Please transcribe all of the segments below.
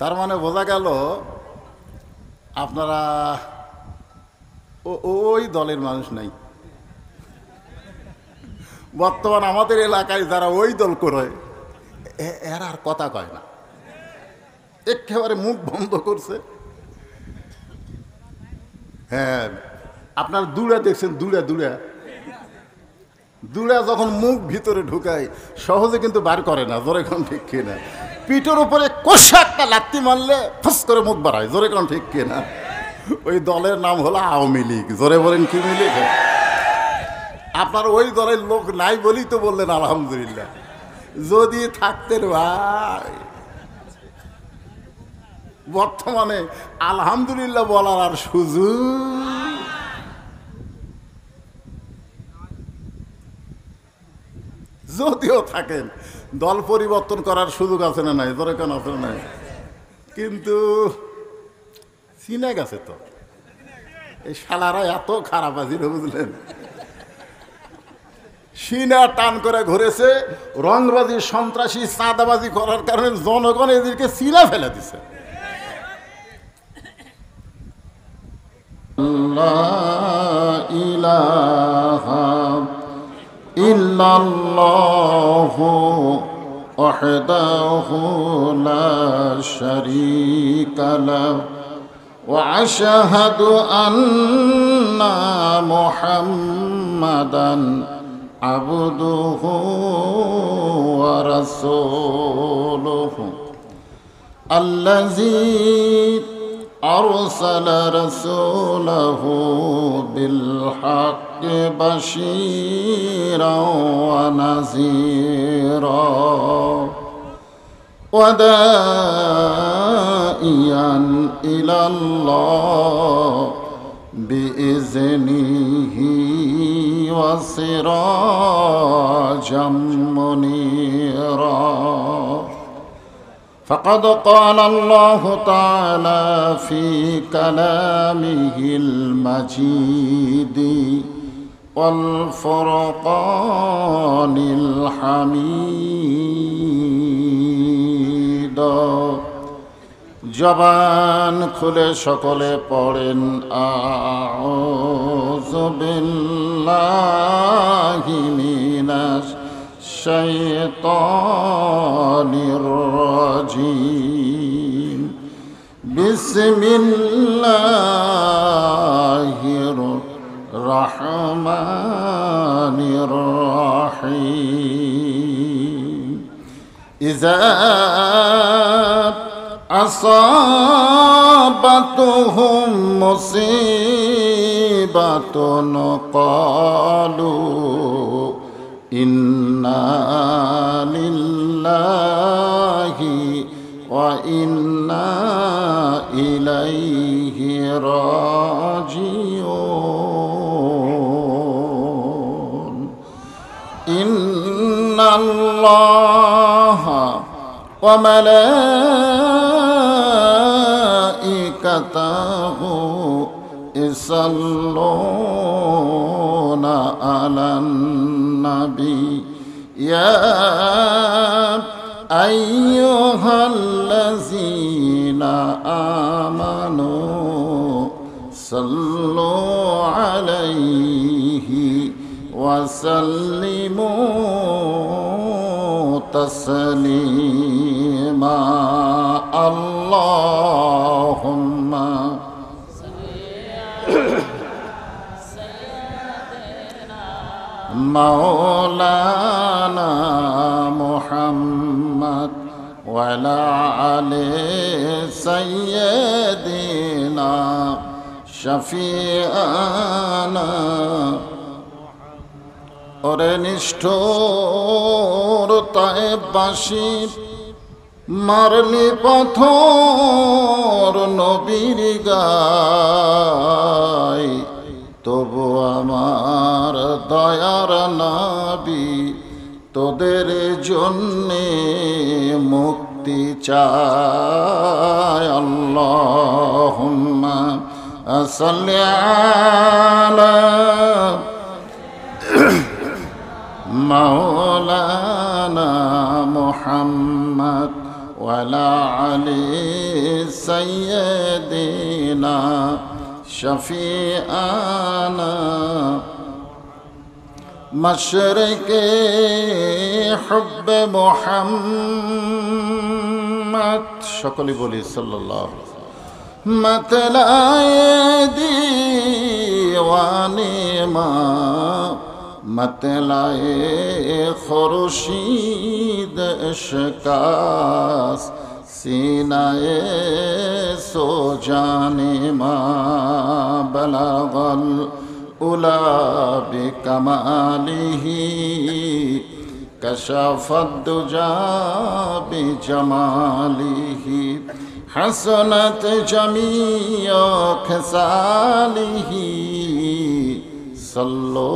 তার মানে বোঝা গেল আপনারা ওই দলের মানুষ নাই। বর্তমান আমাদের এলাকায় যারা ওই দল করে এরা আর কথা কয় না, একেবারে মুখ বন্ধ করছে। হ্যাঁ, আপনার দুড়া দেখছেন, দুড়া দুড়া দুড়া যখন মুখ ভিতরে ঢুকায় সহজে কিন্তু বার করে না, জোরে কোন ঠিক কিনা? পিঠের উপরে কষা একটা লাত্তি মারলে ফস করে মুখ বাড়ায়, জোরে কোন ঠিক কিনা? ওই দলের নাম হলো আওয়ামী লীগ। জোরে বলেন কি লীগ? আপনার ওই দলের লোক নাই বলেই তো বললেন আলহামদুলিল্লাহ। যদি থাকতেন ভাই, বর্তমানে আলহামদুলিল্লাহ বলার আর সুযোগ। যদিও থাকেন, দল পরিবর্তন করার সুযোগ আছে না নাই? ধরে কেন আছে না নাই? কিন্তু চিনে গেছে তো, এই শালারা এত খারাপ আজির, বুঝলেন? সিনা টান করে ঘুরেছে, রংবাজি, সন্ত্রাসী, চাঁদাবাজি করার কারণে জনগণ এদেরকে চিনা ফেলে দিছে। লা ইলাহা ইল্লাল্লাহু ওয়াহদাহু লা শারীকা লাহু ওয়া আশহাদু আন্না মুহাম্মাদান আবদুহু ওয়া রাসূলুহু আল্লাযী أرسل رسوله بالحق بشيرا ونذيرا وداعيا إلى الله بإذنه وسراجا منيرا فقد قال الله تعالى في كلامه المجيد والفرقان الحميد জবান খুলে সকলে পড়েন আউযু বিল্লাহি মিনাশ শাইতানির রাজিম বিসমিল্লাহির রহমানির রহিম ইযা আসাবাতুহুম মুসিবাতুন ক্বালু ইন্না লিল্লাহি ওয়া ইন্না ইলাইহি রাজিউন ইন্নাল্লাহা ওয়া মালাইকাতাহু ইসাল্লুনা আলান নবী ইয়া আইয়ুহাল্লাযীনা আমানু সাল্লু আলাইহি ওয়া সাল্লিমু তাসলিমা আল্লাহুম্মা মাওলানা মুহাম্মদ ওয়া আলা আলি সাইয়্যিদিনা শাফিআনা ওরে নিষ্ঠুর তায়েববাসী মারলি পাথর নবীর গায় তবু আমার দয়ার নবী তোদের জন্যে মুক্তি চায় আল্লাহুম্মা সাল্লি আলা মাওলানা মুহাম্মদ وعلى علي سيدنا شفيعنا مشرق حب محمد সকলে বলি সাল্লাল্লাহু मतलाए दीवाने माँ मतलाए खुर्शीद इश्कास सीनाए सो जाने माँ बलागल उला बिकमालिही कशफद दुजा बिजमालिही हसनत जमीअ खसालिही सल्लो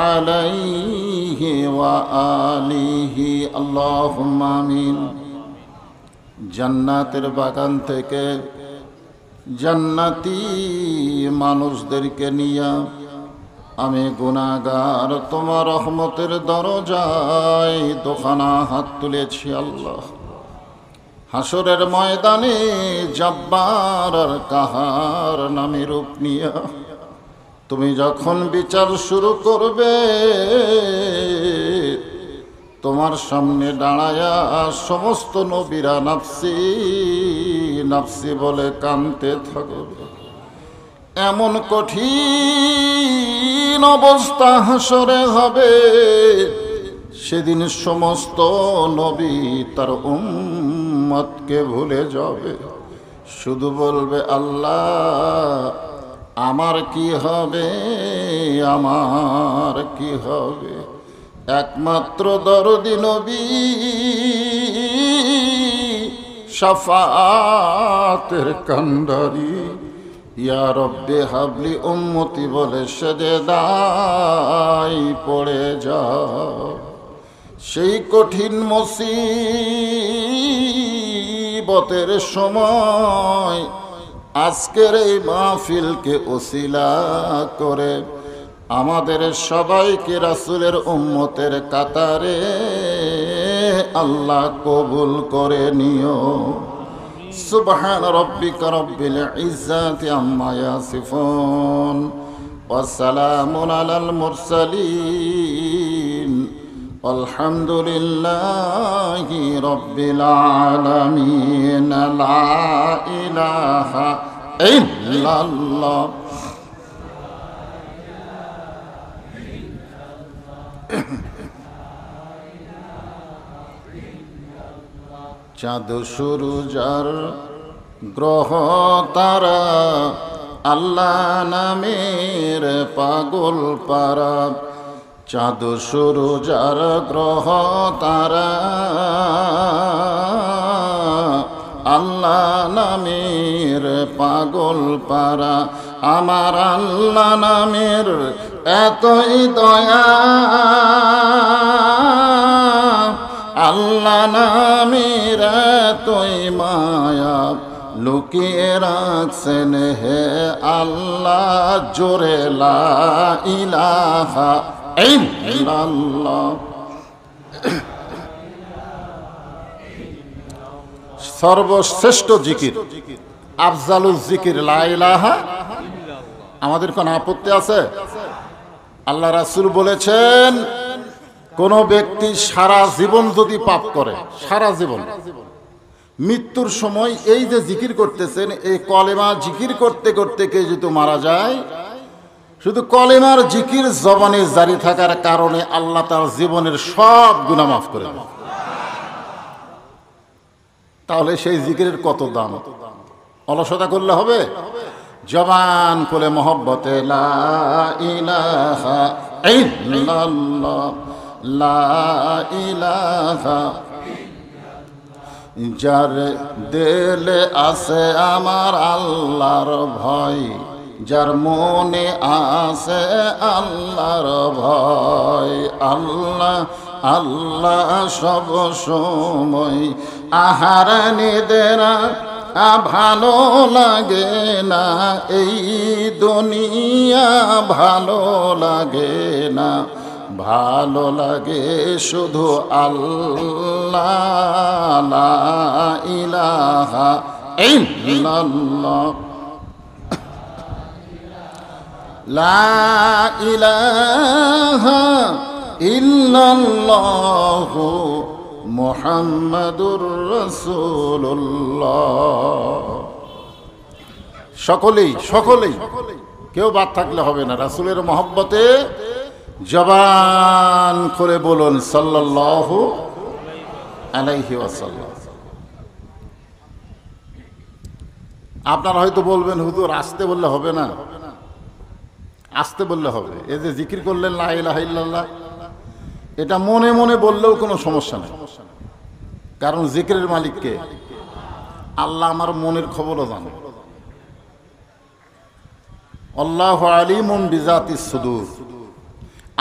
अलैहि व आलिहि अल्लाहुम्मा आमीन। জান্নাতের বাগান থেকে জান্নাতি মানুষদেরকে নিয়ে আমি গুনাহগার তোমার রহমতের দরজায় দোখানা হাত তুলেছি আল্লাহ। হাসরের ময়দানে জব্বার আর কাহার নামে রূপ নিয়ে তুমি যখন বিচার শুরু করবে, তোমার সামনে দাঁড়ায়া সমস্ত নবীরা নাফসি নাফসি বলে কাঁদতে থাকবে। এমন কঠিন অবস্থা হাসরে হবে, সেদিন সমস্ত নবী তার উম্মতকে ভুলে যাবে, শুধু বলবে আল্লাহ আমার কি হবে, আমার কি হবে। একমাত্র দরদি নবী শাফাতের কান্ডারি ইয়া রব্বে হাবলি উম্মতি বলে সেজদায় পড়ে যাও। সেই কঠিন মুসিবতের সময় আজকের এই মাহফিলকে ওসিলা করে আমাদের সবাইকে রাসূলের উম্মতের কাতারে আল্লাহ কবুল করে নিও। সুবহান রাব্বিকা রাব্বিল ইজ্জাতি আম্মা ইয়াসিফুন ওয়া সালামুন আলাল মুরসালিন আলহামদুলিল্লাহি রাব্বিল আলামিন। লা ইলাহা ইল্লাল্লাহ। চাঁদ সূরুজার গ্রহ তারা আল্লাহ নামের পাগল পারা। চাঁদ সূরুজার গ্রহ তারা আল্লাহ নামের পাগল পারা। আমার আল্লাহ নামের এতই দয়া, আল্লাহ নামের এতই মায়া, লুকিয়ে রাখছেন হে আল্লাহ জোরে লা ইলাহা ইল্লাল্লাহ। সর্বশ্রেষ্ঠ জিকির আফজালুল জিকির লা ইলাহা। আমাদের কোন আপত্তি আছে? আল্লাহ রাসূল বলেছেন কোন ব্যক্তি সারা জীবন যদি পাপ করে, সারা জীবন, মৃত্যুর সময় এই যে জিকির করতেছেন, এই কলেমা জিকির করতে করতে কে যদি মারা যায়, শুধু কলেমার জিকির জবানে জারি থাকার কারণে আল্লাহ তার জীবনের সব গুনাহ মাফ করে দেন। তাহলে সেই জিকিরের কত দাম! অলসতা করলে হবে? জবান করে মহব্বতে লা ইলাহা ইল্লাল্লাহ, লা ইলাহা। যার দিলে আছে আমার আল্লাহর ভয়, যার মনে আছে আল্লাহর ভয়, আল্লাহ আল্লাহ সব সময়। আহার নিদেরা ভালো লাগে না, এই দুনিয়া ভালো লাগে না, ভালো লাগে শুধু আল্লাহ, লা ইলাহা ইল্লাল্লাহ, লা ইলাহা ইল্লাল্লাহ মুহাম্মাদুর রাসূলুল্লাহ। সকলেই সকলেই, কেউ বাদ থাকলে হবে না। রাসূলের মহব্বতে জবান করে বলুন সাল্লাল্লাহু আলাইহি ওয়াসাল্লাম। আপনারা হয়তো বলবেন হুজুর আসতে বললে হবে না, আসতে বললে হবে। এই যে জিকির করলেন লা ইলাহা ইল্লাল্লাহ, এটা মনে মনে বললেও কোনো সমস্যা নেই, কারণ জিকিরের মালিককে আল্লাহ আমার মনের খবরও জানে। আল্লাহু আলিমুন বিজাতিস সুদূর,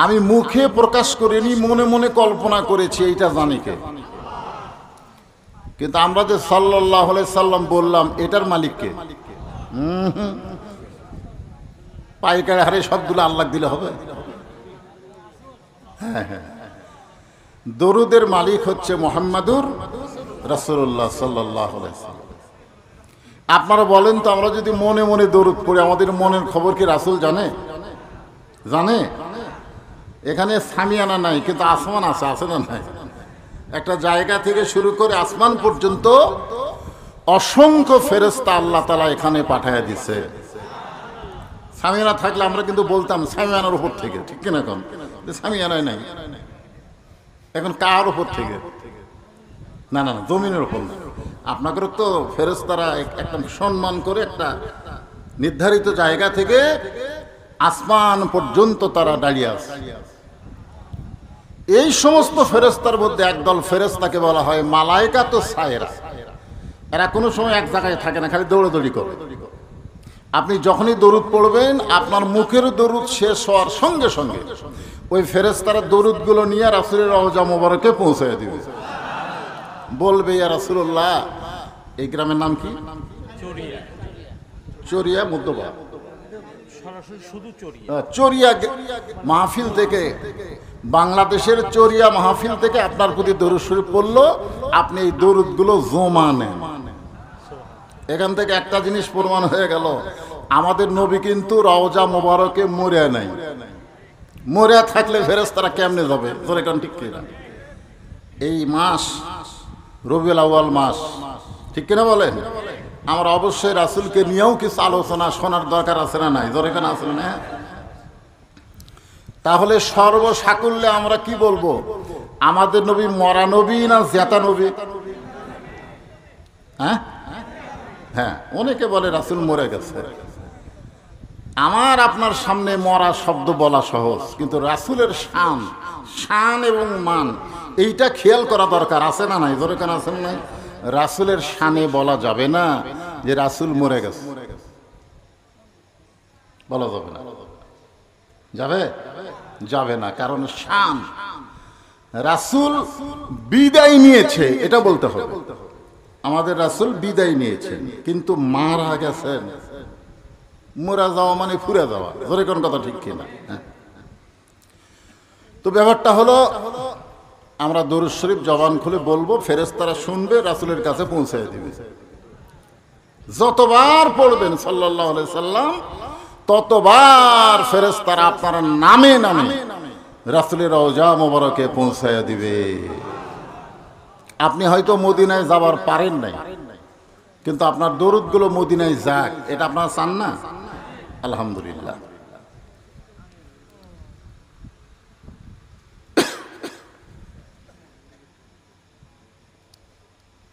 আমি মুখে প্রকাশ করিনি, মনে মনে কল্পনা করেছি, এইটা জানি কে। কিন্তু আমরা যে সাল্লাল্লাহু আলাইহি সাল্লাম বললাম, এটার মালিক কে? পাইকারি হারে সবগুলো আল্লাহ দিলে হবে? হ্যাঁ হ্যাঁ, দরুদের মালিক হচ্ছে মুহাম্মাদুর রাসূলুল্লাহ সাল্লাল্লাহু আলাইহি সাল্লাম। আপনারা বলেন তো, আমরা যদি মনে মনে দরুদ পড়ি, আমাদের মনের খবর কি রাসূল জানে? জানে? এখানে সামিয়ানা নাই, কিন্তু আসমান আছে, আছে না নাই? একটা জায়গা থেকে শুরু করে আসমান পর্যন্ত অসংখ্য ফেরেশতা আল্লাহ তাআলা এখানে পাঠায় দিছে। সামিয়ানা থাকলে আমরা কিন্তু বলতাম সামিয়ানার উপর থেকে, ঠিক কিনা? এখন সামিয়ানাই নাই, এখন কার উপর থেকে? না না না, জমিনের উপর না। আপনাদের তো ফেরেশতারা একটা সম্মান করে একটা নির্ধারিত জায়গা থেকে আসমান পর্যন্ত তারা দাঁড়িয়ে আছে। এই সমস্ত ফেরেশতার মধ্যে একদল ফেরেশতাকে বলা হয় মালায়েকাতুস সায়রা। এরা কোনো সময় এক জায়গায় থাকে না, খালি দৌড়াদৌড়ি করে। আপনি যখনই দরুদ পড়বেন, আপনার মুখের দরুদ শেষ হওয়ার সঙ্গে সঙ্গে ওই ফেরেশতারা দরুদগুলো নিয়ে রাসূলের রওজা মোবারকে পৌঁছে দিবে। বলবে, ইয়া রাসূলুল্লাহ, এই গ্রামের নাম কি? চরিয়া। চরিয়া মধ্যবা, চরিয়া মাহফিল থেকে, বাংলাদেশের চরিয়া মাহফিল থেকে আপনার প্রতি দরুদ শরীফ পড়লো, আপনি এই দরুদগুলো জমা নেন। এখান থেকে একটা জিনিস প্রমাণ হয়ে গেল, আমাদের নবী কিন্তু রওজা মোবারকে মরে নাই। মরে থাকলে ফেরেশতারা কেমনে যাবে? জোরে কোন, ঠিক কিনা? এই মাস রবিউল আউয়াল মাস, ঠিক কিনা বলেন? আমরা অবশ্যই রাসূলকে নিয়েও কিছু আলোচনা শোনার দরকার আছে না নাই? জোরে কেন আছে না? তাহলে সর্বসাকুল্যে আমরা কি বলবো? আমাদের নবী মরা নবী না জেতা নবী? হ্যাঁ হ্যাঁ, অনেকে বলে রাসূল মরে গেছে। আমার আপনার সামনে মরা শব্দ বলা সহজ, কিন্তু রাসূলের শান, শান এবং মান, এইটা খেয়াল করা দরকার আছে না নাই? জোরে কেন আছেন নাই? রাসূলের শানে বলা যাবে না যে রাসূল মরে গেছে, বলা যাবে না। যাবে? যাবে না, কারণ শান। রাসূল বিদায় নিয়েছে, এটা বলতে হবে। আমাদের রাসূল বিদায় নিয়েছেন, কিন্তু মারা গেছেন। মরা যাওয়া মানে ফুরে যাওয়া, ধরে কোন কথা, ঠিক কিনা? তো ব্যাপারটা হলো, আমরা দরুদ শরীফ জবান খুলে বলবো, ফেরেশতারা শুনবে, রাসূলের কাছে পৌঁছে দিবে। যতবার পড়বেন সাল্লাল্লাহু আলাইহি সাল্লাম, ততবার ফেরেশতারা আপনার নামে নামে রাসূলের রওজা মোবারকে পৌঁছায়া দিবে। আপনি হয়তো মদিনায় যাবার পারেন নাই, কিন্তু আপনার দরুদগুলো মদিনায় যাক, এটা আপনারা চান না? আলহামদুলিল্লাহ।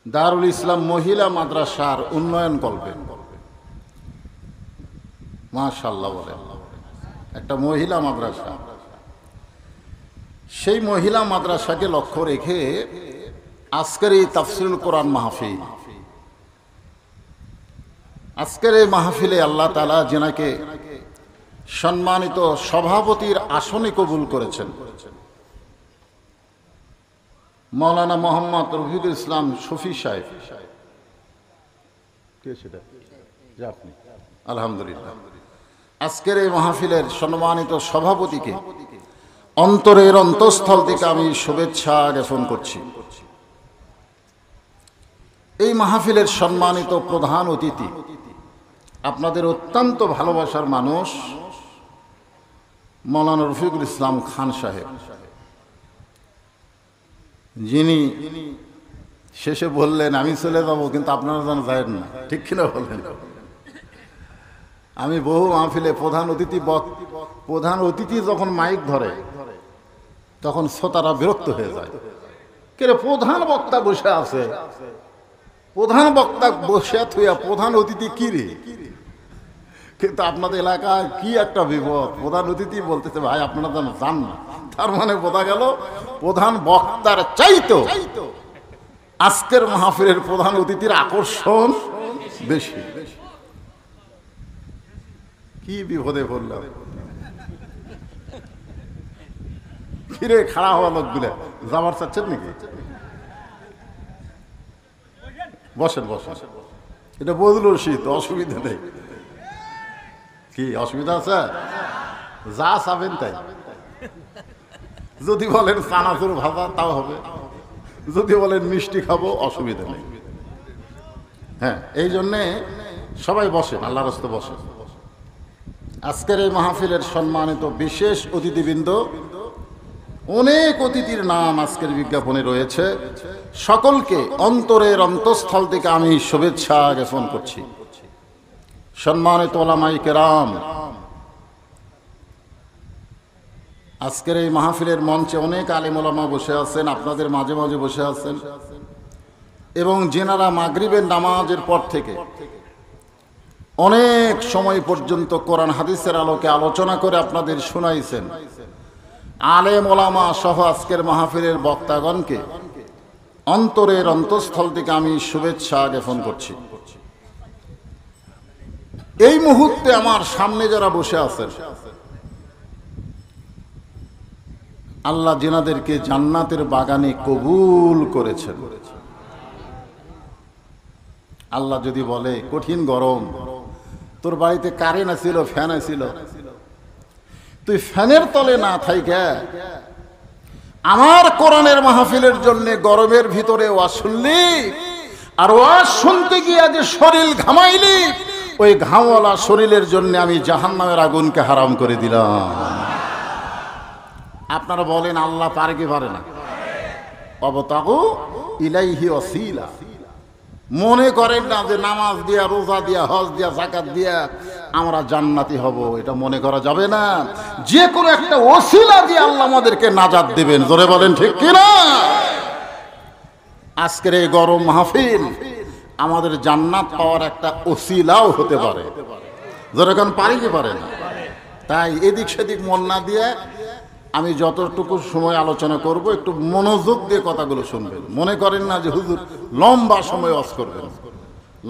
দারুল ইসলাম মহিলা মাদ্রাসার উন্নয়ন করবেন, মাশাআল্লাহ বলে, একটা মহিলা মাদ্রাসা। সেই মহিলা মাদ্রাসাকে লক্ষ্য রেখে আজকের এই তাফসীরুল কোরআন মাহফিল, আজকের এই মাহফিলে আল্লাহ তাআলা যেনাকে সম্মানিত সভাপতির আসনে কবুল করেছেন, মৌলানা মোহাম্মদ রফিকুল ইসলাম শফি সাহেব। কে সেটা? আপনি? আলহামদুলিল্লাহ। আজকের এই মাহফিলের সম্মানিত সভাপতিকে অন্তরের অন্তঃস্থল থেকে আমি শুভেচ্ছা জ্ঞাপন করছি। এই মাহফিলের সম্মানিত প্রধান অতিথি, আপনাদের অত্যন্ত ভালোবাসার মানুষ মৌলানা রফিকুল ইসলাম খান সাহেব, যিনি শেষে বললেন আমি চলে যাব, কিন্তু আপনারা যেন যায় না, ঠিক কিনা বললেন? আমি বহু মাহফিলে প্রধান অতিথি যখন মাইক ধরে তখন শ্রোতারা বিরক্ত হয়ে যায়, কেরে প্রধান বক্তা বসে আছে, প্রধান বক্তা বসে থুয়া প্রধান অতিথি কি রে? কিন্তু আপনাদের এলাকায় কি একটা বিপদ, প্রধান অতিথি বলতেছে ভাই আপনারা যেন যান না, তার মানে বোঝা গেল প্রধান বক্তার চাইতো আজকের মাহফিলের প্রধান অতিথির আকর্ষণ বেশি। কি বিপদে পড়লাম, ফিরে খাড়া হওয়া লোকগুলো যাবার চাচ্ছেন নাকি? বসেন বসেন, এটা বদল শীত, অসুবিধা নেই। কি অসুবিধা আছে? যা চাবেন তাই। যদি বলেন চানাচুর ভাজা তাও হবে, যদি বলেন মিষ্টি খাবো অসুবিধা নেই। হ্যাঁ, এই জন্যে সবাই বসেন, আল্লাহর রাস্তায় বসেন। আজকের এই মাহফিলের সম্মানিত বিশেষ অতিথিবৃন্দ, অনেক অতিথির নাম আজকের বিজ্ঞাপনে রয়েছে, সকলকে অন্তরের অন্তঃস্থল থেকে আমি শুভেচ্ছা জ্ঞাপন করছি। সম্মানিত ওলামায়ে কেরাম, আজকের এই মাহফিলের মঞ্চে অনেক আলেম ওলামা বসে আছেন, আপনাদের মাঝে মাঝে বসে আছেন, এবং যেনারা মাগরিবের নামাজের পর থেকে অনেক সময় পর্যন্ত কোরআন হাদিসের আলোকে আলোচনা করে আপনাদের শোনাইছেন, আলেম ওলামা সহ আজকের মাহফিলের বক্তাগণকে অন্তরের অন্তঃস্থল থেকে আমি শুভেচ্ছা জ্ঞাপন করছি। এই মুহূর্তে আমার সামনে যারা বসে আছেন, আল্লাহ যেনাদেরকে জান্নাতের বাগানে কবুল করেছেন। আল্লাহ যদি বলে কঠিন গরম, তোর বাড়িতে কারেন্ট আছিল, ফ্যান আছিল, তুই ফ্যানের তলে না থাইকা আমার কোরআনের মাহফিলের জন্য গরমের ভিতরে ওয়াজ শুনলি, আর ওয়াজ শুনতে গিয়ে যে শরীর ঘামাইলি, ওই ঘামওয়ালা শরীরের জন্য আমি জাহান্নামের আগুনকে হারাম করে দিলাম। আপনারা বলেন আল্লাহ পারে কি পারে না? অবতাগু ইলাইহি ওয়াসিলা। মনে করেন না যে নামাজ দিয়া, রোজা দিয়া, হজ দিয়া, যাকাত দিয়া আমরা জান্নাতি হব, এটা মনে করা যাবে না। যে কোনো একটা ওসিলা দিয়ে আল্লাহ আমাদেরকে নাজাত দেবেন, জোরে বলেন ঠিক কিনা? আজকের এই গরম মাহফিল আমাদের জান্নাত পাওয়ার একটা ওসিলাও হতে পারে, জোরে কোন পারি কি পারে না? তাই এদিক সেদিক মন না দিয়ে আমি যতটুকু সময় আলোচনা করব একটু মনোযোগ দিয়ে কথাগুলো শুনবেন। মনে করেন না যে হুজুর লম্বা সময় ওয়াজ করবেন।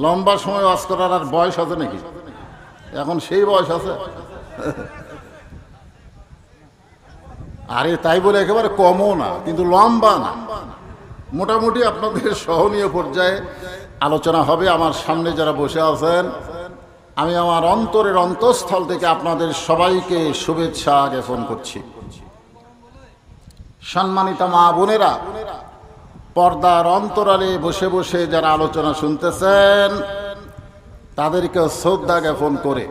লম্বা সময় ওয়াজ করার আর বয়স আছে নাকি? এখন সেই বয়স আছে? আরে তাই বলে একেবারে কমও না, কিন্তু লম্বা না, মোটামুটি আপনাদের সহনীয় পর্যায়ে আলোচনা হবে। আমার সামনে যারা বসে আছেন, আমি আমার অন্তরের অন্তঃস্থল থেকে আপনাদের সবাইকে শুভেচ্ছা জ্ঞাপন করছি। সম্মানিত মা বোনেরা, পর্দার অন্তরালে বসে বসে যারা আলোচনা শুনতেছেন, তাদেরকে শ্রদ্ধা জ্ঞাপন করে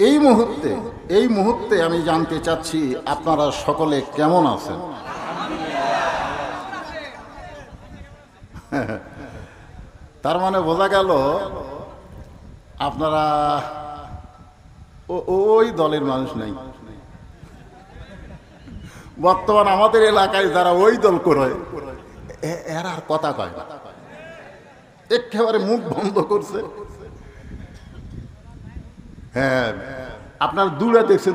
এই মুহূর্তে আমি জানতে চাচ্ছি আপনারা সকলে কেমন আছেন? তার মানে বোঝা গেল আপনারা ওই দলের মানুষ নাই। বর্তমান আমাদের এলাকায় যারা ওই দল করে, এরা আর কথা কয় না, একেবারে মুখ বন্ধ করছে। হ্যাঁ, আপনার দুড়া দেখছেন,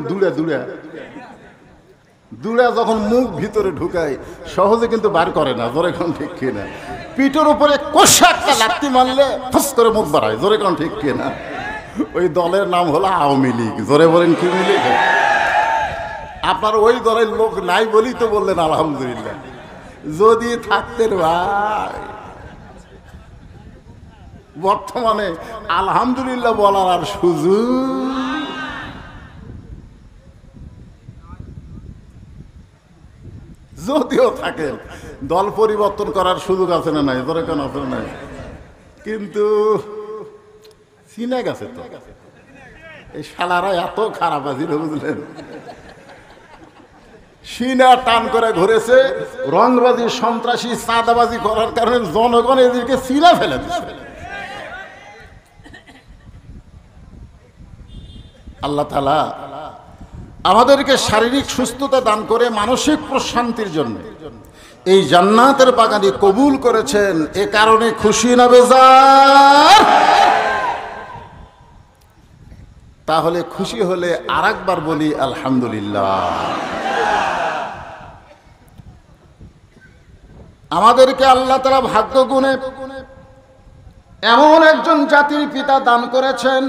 দুড়া যখন মুখ ভিতরে ঢুকায় সহজে কিন্তু বার করে না, জোরে কোন ঠিক কিনা? পিঠের উপরে কষা একটা লাথি মারলে ফস করে মুখ বাড়ায়, জোরে কোন ঠিক কিনা? ওই দলের নাম হলো আওয়ামী লীগ। জোরে বলেন কি লীগ? আপনার ওই দলের লোক নাই বলি তো বললেন আলহামদুলিল্লাহ। যদি থাকতেন ভাই, বর্তমানে আলহামদুলিল্লাহ বলার আর সুযোগ। যদিও থাকেন, দল পরিবর্তন করার সুযোগ আছে না নাই? ধরে কেন আছে না নাই? কিন্তু চিনে গেছে তো, এই শালারা এত খারাপ আছিল, বুঝলেন? সিনা টান করে ঘুরেছে, রংবাজি, সন্ত্রাসী, চাঁদাবাজি করার কারণে জনগণ এদেরকে চিনা ফেলে দিচ্ছে। আল্লাহ তাআলা আমাদেরকে শারীরিক সুস্থতা দান করে মানসিক প্রশান্তির জন্য এই জান্নাতের বাগানে কবুল করেছেন। এ কারণে খুশি না বেজার? তাহলে খুশি হলে আরেকবার বলি আলহামদুলিল্লাহ। আমাদেরকে আল্লাহ তাআলা ভাগ্য গুণে এমন একজন জাতির পিতা দান করেছেন।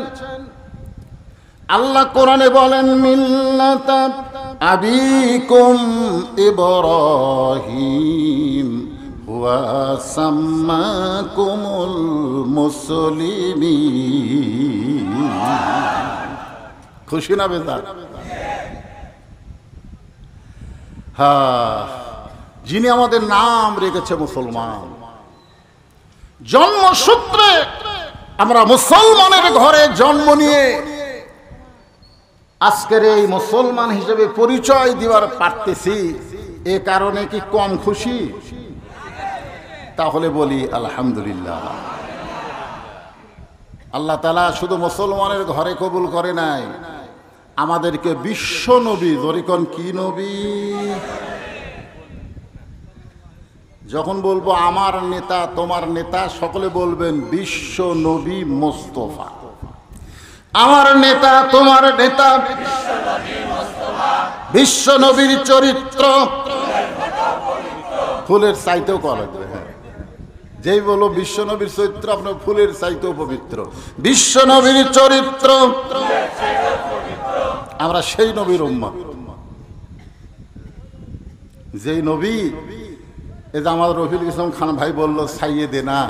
আল্লাহ কোরআনে বলেন, মিল্লাতা আবিকুম ইব্রাহিম ওয়া সাম্মাকুমুল মুসলিমিন। খুশি না বেজার? হ্যাঁ, যিনি আমাদের নাম রেখেছে মুসলমান। জন্মসূত্রে আমরা মুসলমানের ঘরে জন্ম নিয়ে আজকের এই মুসলমান হিসেবে পরিচয় দিবার পারতেছি, এ কারণে কি কম খুশি? তাহলে বলি আলহামদুলিল্লাহ। আল্লাহ তাআলা শুধু মুসলমানের ঘরে কবুল করে নাই, আমাদেরকে বিশ্ব নবী, জরিকন কি নবী? যখন বলবো আমার নেতা, তোমার নেতা, সকলে বলবেন বিশ্ব নবী মোস্তফা। আমার নেতা, তোমার নেতা, বিশ্ব নবীর চরিত্র ফুলের চাইতেও করা লাগবে। হ্যাঁ, যেই বলো বিশ্ব নবীর চরিত্র, আপনার ফুলের চাইতেও পবিত্র। বিশ্ব নবীর চরিত্র, আমরা সেই নবীর উম্মত, যেই নবী, এই যে আমাদের রফিকুল ইসলাম খান ভাই বললো সাইয়েদে না,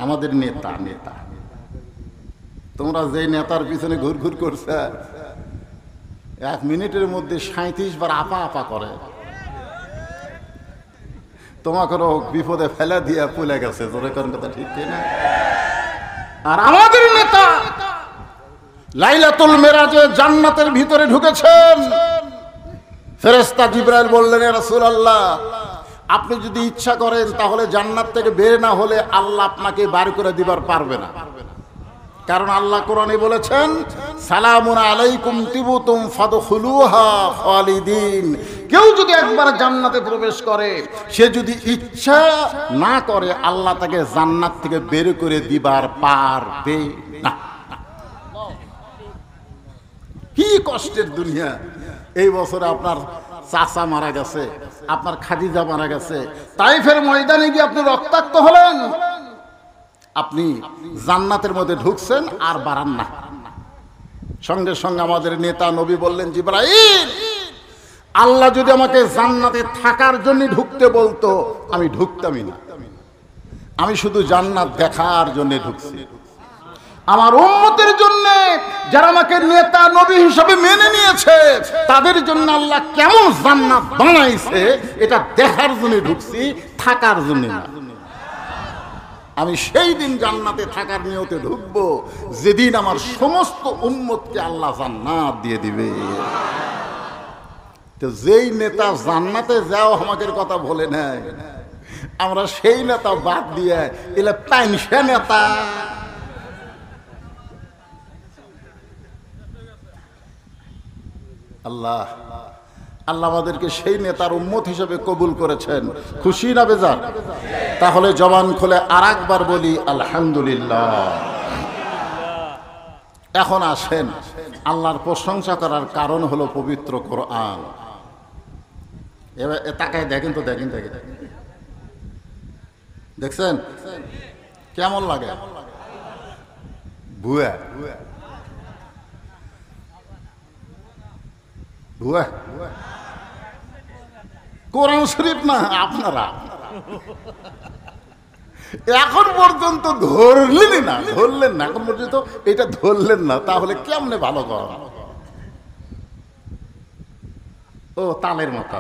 আমাদের নেতা। নেতা তোমরা যেই নেতার পিছনে ঘুর ঘুর করছে, 1 মিনিটের মধ্যে 37 বার আপা আপা করে, তোমাকেও বিপদে ফেলে দিয়ে পুলে গেছে। তোর কথা ঠিক না? আর আমাদের নেতা লাইলাতুল মেরাজে জান্নাতের ভিতরে ঢুকেছেন। ফেরেশতা জিবরাইল বললেন, ইয়া রাসূলুল্লাহ, আপনি যদি ইচ্ছা করেন তাহলে জান্নাত থেকে বের না হলে আল্লাহ আপনাকে বার করে দিবার পারবে না। কারণ আল্লাহ কোরআনে বলেছেন, সালামুন আলাইকুম তিবতুম ফাদখুলুহা খালিদিন। কেউ যদি একবার জান্নাতে প্রবেশ করে, সে যদি ইচ্ছা না করে, আল্লাহ তাকে জান্নাত থেকে বের করে দিবার পারবে না। কি কষ্টের দুনিয়া! এই বছরে আপনার চাচা মারা গেছে, আপনার খাদিজা মারা গেছে, তাইফের ময়দানে গিয়ে আপনি রক্তাক্ত হলেন, আপনি জান্নাতের মধ্যে ঢুকছেন আর বাড়ান না। সঙ্গে সঙ্গে আমাদের নেতা নবী বললেন, জিবরাইল, আল্লাহ যদি আমাকে জান্নাতে থাকার জন্য ঢুকতে বলতো, আমি ঢুকতামই না। আমি শুধু জান্নাত দেখার জন্য ঢুকছি। আমার উম্মতের জন্য, যারা আমাকে নেতা নবী হিসেবে মেনে নিয়েছে, তাদের জন্য আল্লাহ কেমন জান্নাত বানাইছে এটা দেখার জন্য ঢুকছি, থাকার জন্য না। আমি সেই দিন জান্নাতে থাকার নিয়তে ঢুকবো যেদিন আমার সমস্ত উম্মতকে আল্লাহ জান্নাত দিয়ে দিবে। তো যেই নেতা জান্নাতে যাও আমাদের কথা বলে নাই, আমরা সেই নেতা বাদ দিয়ে এলে পাইনসা নেতা। আল্লাহ আল্লাহ আমাদেরকে সেই নেতার উম্মত হিসেবে কবুল করেছেন। খুশি না বেজার? তাহলে জবান খুলে আরেকবার বলি আলহামদুলিল্লাহ। এখন আসেন, আল্লাহর প্রশংসা করার কারণ হলো পবিত্র কোরআন। এবার তাকায় দেখেন তো, দেখেন দেখছেন কেমন লাগে? ভুয়া ভুয়া কোরআন শরীফ না, আপনারা এখন পর্যন্ত ধরলেন না, এখন পর্যন্ত এটা ধরলেন না, তাহলে কেমনে ভালো কর? ও তালের মাথা,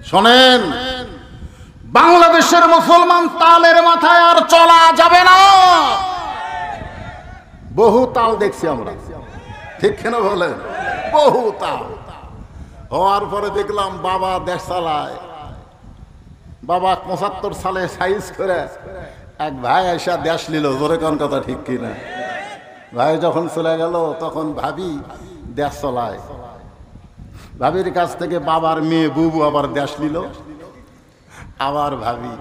শোনেন, বাংলাদেশের মুসলমান তালের মাথায় আর চলা যাবে না। বহু তাল দেখছি আমরা, ঠিক কেন বলেন? বহু তাল হওয়ার পরে দেখলাম বাবা দেশ চালায়। বাবা ৭৫ সালে সাইজ করে এক ভাই এসে দেশ নিল। জোরে কোন কথা, ঠিক কিনা? ভাই যখন চলে গেল তখন ভাবি দেশ চলায়। ভাবির কাছ থেকে বাবার মেয়ে বুবু আবার দেশ নিল। আবার ভাবি,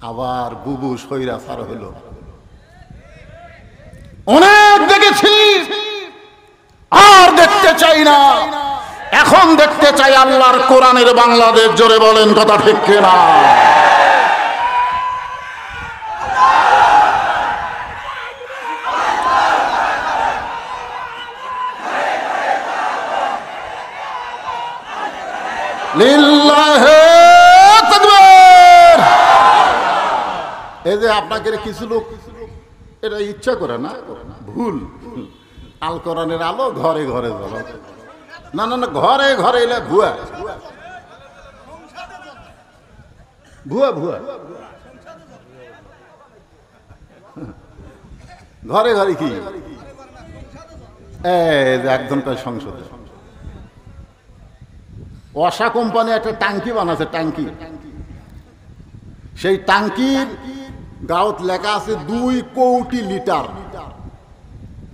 আবার বুবু স্বৈরাচার হইল। অনেক দেখেছি, আর দেখতে চাই না। এখন দেখতে চাই আল্লাহর কোরআনের বাংলাদেশ। জোরে বলেন কথা, ঠিক কিনা? লিল্লাহি তাকবীর। এই যে আপনাকে কিছু লোক এটা ইচ্ছা করে না, ভুল। আল কোরআনের আলো ঘরে ঘরে জ্বলে। না না না, ঘরে ঘরে এলে ভুয়া ভুয়া ভুয়া। ঘরে ঘরে কি একজন কয় সংসদে ওয়াসা কোম্পানি একটা ট্যাঙ্কি বানাচ্ছে, ট্যাঙ্কি। সেই ট্যাঙ্কির গাঁত লেখা আছে 2 কোটি লিটার।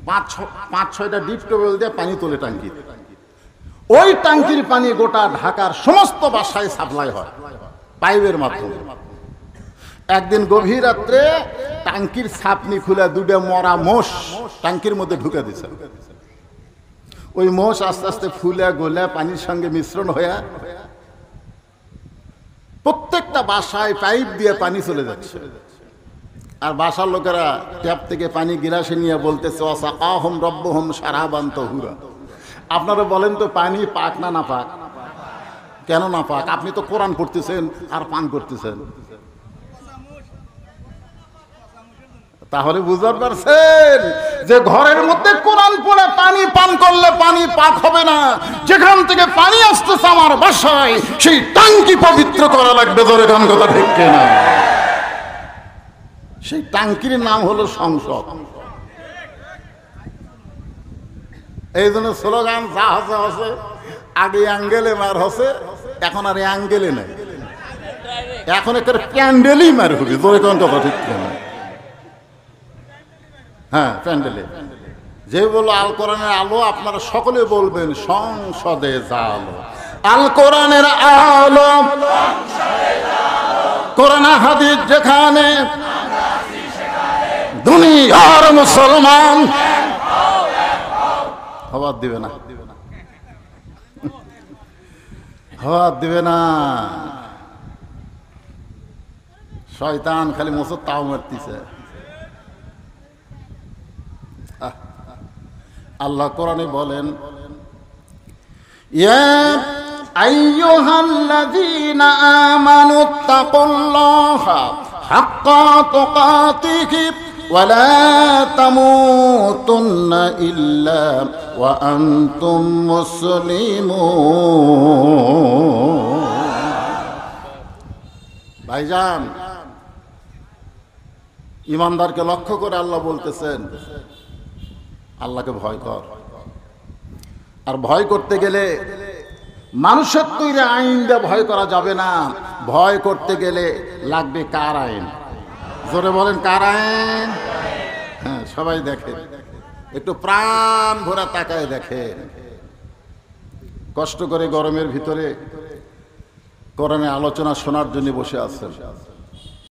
5-6টা ডিপ টিউবওয়েল দিয়ে পানি তোলে ট্যাঙ্কি। ওই ট্যাঙ্কির পানি গোটা ঢাকার সমস্ত বাসায় সাপ্লাই হয় পাইপের মাধ্যমে। একদিন গভীর রাত্রে ট্যাঙ্কির ছাপনি খুলে 2টা মরা মোষ ট্যাঙ্কির মধ্যে ঢুকে দিছে। ওই মোষ আস্তে আস্তে ফুলে গলে পানির সঙ্গে মিশ্রণ হয়ে প্রত্যেকটা বাসায় পাইপ দিয়ে পানি চলে যাচ্ছে। আর বাসার লোকেরা ট্যাপ থেকে পানি গিলাসে নিয়ে বলতেছে, ওয়াসাকাহুম রাব্বুহুম শারাবান তাহুরা। আপনারা বলেন তো, পানি পাক না না পাক? কেন না পাক? আপনি তো কোরআন পড়তেছেন আর পান করতেছেন। তাহলে বুঝতে পারছেন যে ঘরের মধ্যে কোরআন পড়ে পানি পান করলে পানি পাক হবে না। যেখান থেকে পানি আসতেছে আমার বাসায়, সেই ট্যাঙ্কি পবিত্র করা লাগবে। ধরে গান কথা, ঠিক কিনা? সেই ট্যাঙ্কির নাম হলো সংসদ। এই জন্য স্লোগান যা হচ্ছে হচ্ছে, আগে অ্যাঙ্গেলে মার হচ্ছে, এখন আর অ্যাঙ্গেলে নাই, এখন একটা প্যান্ডেলই মার হবে। ধরে গান কথা, ঠিক কিনা? হ্যাঁ, প্যান্ডেলে। যে বললো আল কোরআনের আলো, আপনারা সকলে বলবেন সংসদে জালো। আল কোরআনের আলো, কোরআন হাদিস যেখানে, দুনিয়ার মুসলমান হওয়ার দিবে না, হওয়ার দিবে না। শয়তান খালি মোসর তাও মারতিছে। আল্লাহ কোরআনে বলেন, ইয়া আইয়ুহাল্লাযীনা আমানুত্তাকুল্লাহা হাক্কা তুকাতিহি ওয়া লা তামুতুন্না ইল্লা ওয়া আনতুম মুসলিমুন। ভাইজান, ইমানদারকে লক্ষ্য করে আল্লাহ বলতেছেন, আল্লাহকে ভয় কর। আর ভয় করতে গেলে মানুষের তৈরি আইন দিয়ে ভয় করা যাবে না। ভয় করতে গেলে লাগবে কার আইন? জোরে বলেন, কার আইন? হ্যাঁ, সবাই দেখেন, একটু প্রাণ ভরা তাকায় দেখেন। কষ্ট করে গরমের ভিতরে কোরআনের আলোচনা শোনার জন্য বসে আছেন।